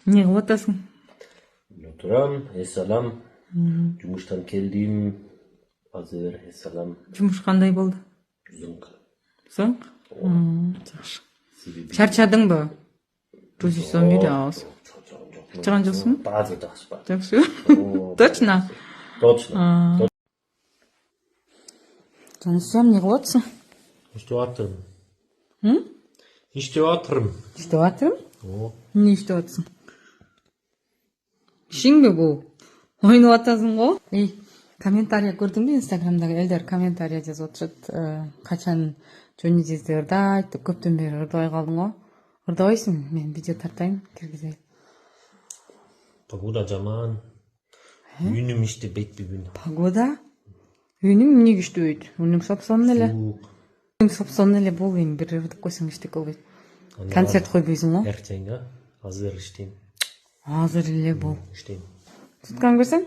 Ne kılıp atasın? Oturam, salam. Cumuştan keldim. Hazır, salam. Jumuş kanday boldu? Zıng. Soň? Jакшы. Sebebi... Çarçadың ба? Rejissör biri ağız. Çıkan joksun? Bazı жақсы бар. Жакшы. Точно? Точно. Tanışsam ne kılıp atasın? İşte atırım. Hı? İşte atırım. İşte atırım. O. Ne işte atasın? İşin mi bu? Oyunu atasın o? Ey, kommentariya gördüm de Instagram'daki elder kommentariya yazıp oturup kaçan жөн жезде ырдай деп көптөн бери ырдабай калдың го. Ырдабайсың, мен видео тартайын, киргизейин. Погода жаман. Үнүм иште бетпи бүгүн. Погода? Үнүм эмне күчтүүбөйт? Үнүм сапсон эле. Үнүм сапсон эле бул эми бир ырдап койсоң эчтеке болбойт. Концерт койбойсуң го? Эртең, азыр иштейм. Азыр эле бул. Иштейм. Туткан көрсөң?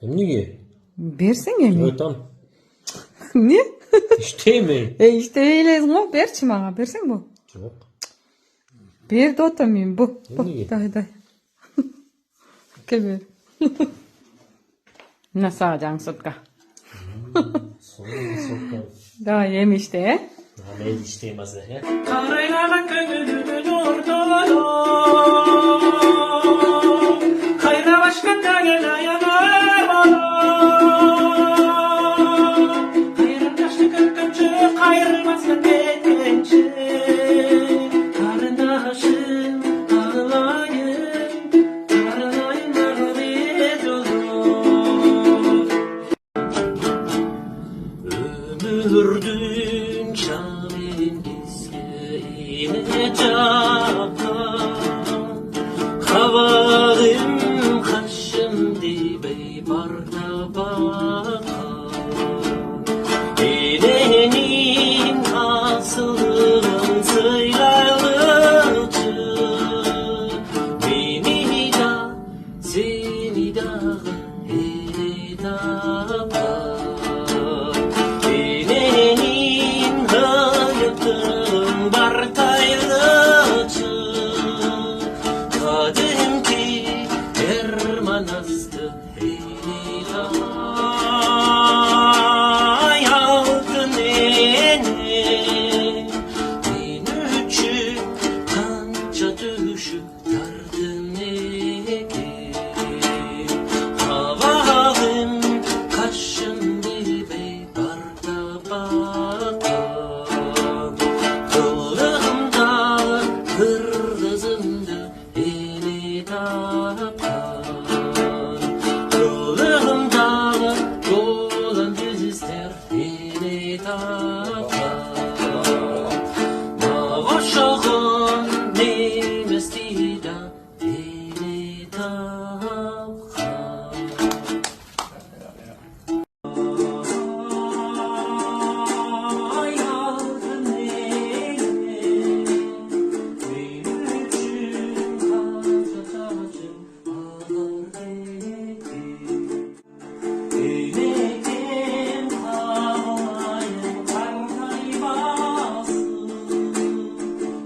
Эмнеге? Берсең эми. Өтам. Не? İşteyim. İşte eyleysin o. Berçi bana. Bersen bu. Yok. Bir de otamayayım bu. Bu. Niye? Day. Gel ver. Nasıl alacaksın sotka? Sonra. Daha yemiş de. Ben işteyim hazır. Karaylara gönlümün ortaları Kayra başka tagela yanar bana Hayrım taşlı kırkıncı kayrılmazsa detençi Karındaşım ağlayın ağlayet olur Ömürdün çağın gizliğine çağın Havalim kaşım dibe barda baka Eğlenin asılın söylerlıcı Beni da seni da hele da Eğlenin hayatın bartaylıcı Kadın ki derman astı hele Yaldın ene Min üçün kanca düşüp dardın ege Havalım kaşın dibe barda bakan Kıllığımda kırgızımdı eli tapan Kıllığımda dolan düzler eli tapan Mavaşağın nemestida eli tapan Ay aldın eline Benim için kanca tacım ağlar dedi Eyleydim havayı kaynaymasın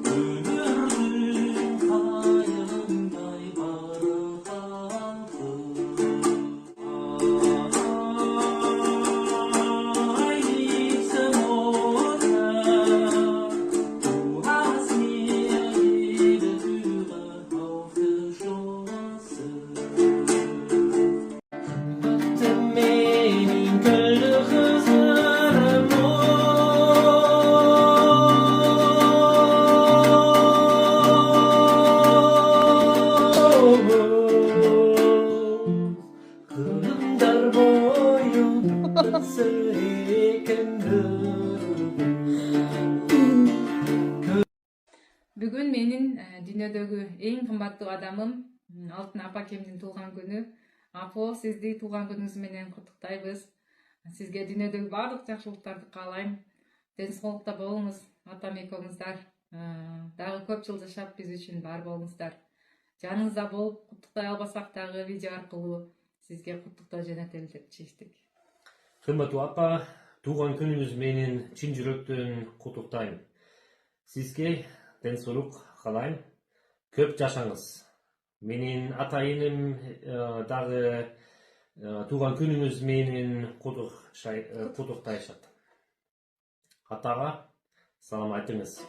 Ömürdün kayığınday barı kaldı Ay gitsem orada Bu hasmiyeti de duyar hafif olmasın Baktım benim köylü kızlarım Kılım dar boyum nasıl ekendir Бүгүн менин дүйнөдөгү эң кымбаттуу адамым Алтын апакемдин туулган күнү. Апо, сизди туулган күнүңүз менен куттуктайбыз. Сизге дүйнөдөгү баардык жакшылыктарды каалайм. Ден соолукта болуңуз, атам экөөңүздөр. Дагы көп жыл жашап биз үчүн бар болуңуздар. Жаныңызда болуп куттуктай албасак дагы видео аркылуу сизге куттуктоо жөнөтөлү деп чечтик. Кымбаттуу апа, тууган күнүңүз менен чын жүрөктөн куттуктайм. Сизге ден соолук каалайм. Көп жашаңыз. Menin atayıным dagı tuğan günümüz menin kutuktayşat. Atağa salam aytыңыз.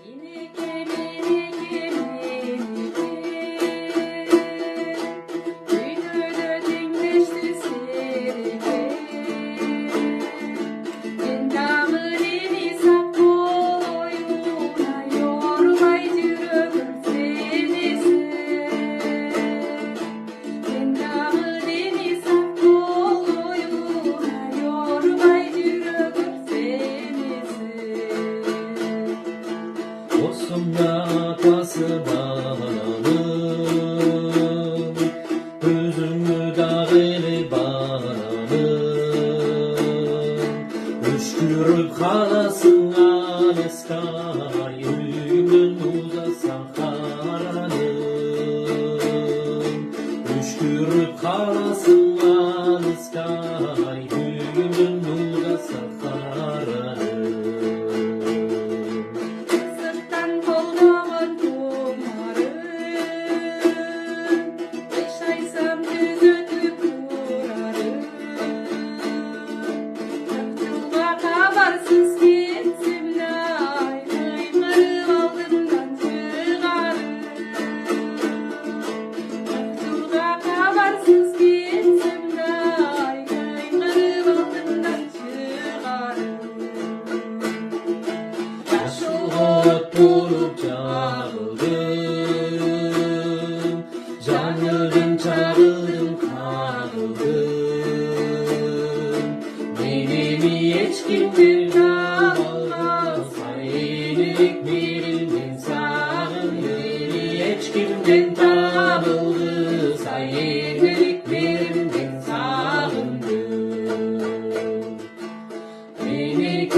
Osumda atası bağlanım, özümü dağılı bağlanım. Öşkürüp kalasın aleskay, üyümün uzasa karanım. Öşkürüp kalasın aleskay, üyümün uzasa karanım. Bulup çağıldım, canlıdım çağıldım kaldım. Benim hiçkimdir dağılmaz, hayırlık birinden sağım. Beni hiçkimden dağıldı, hayırlık birinden sağımdı. Beni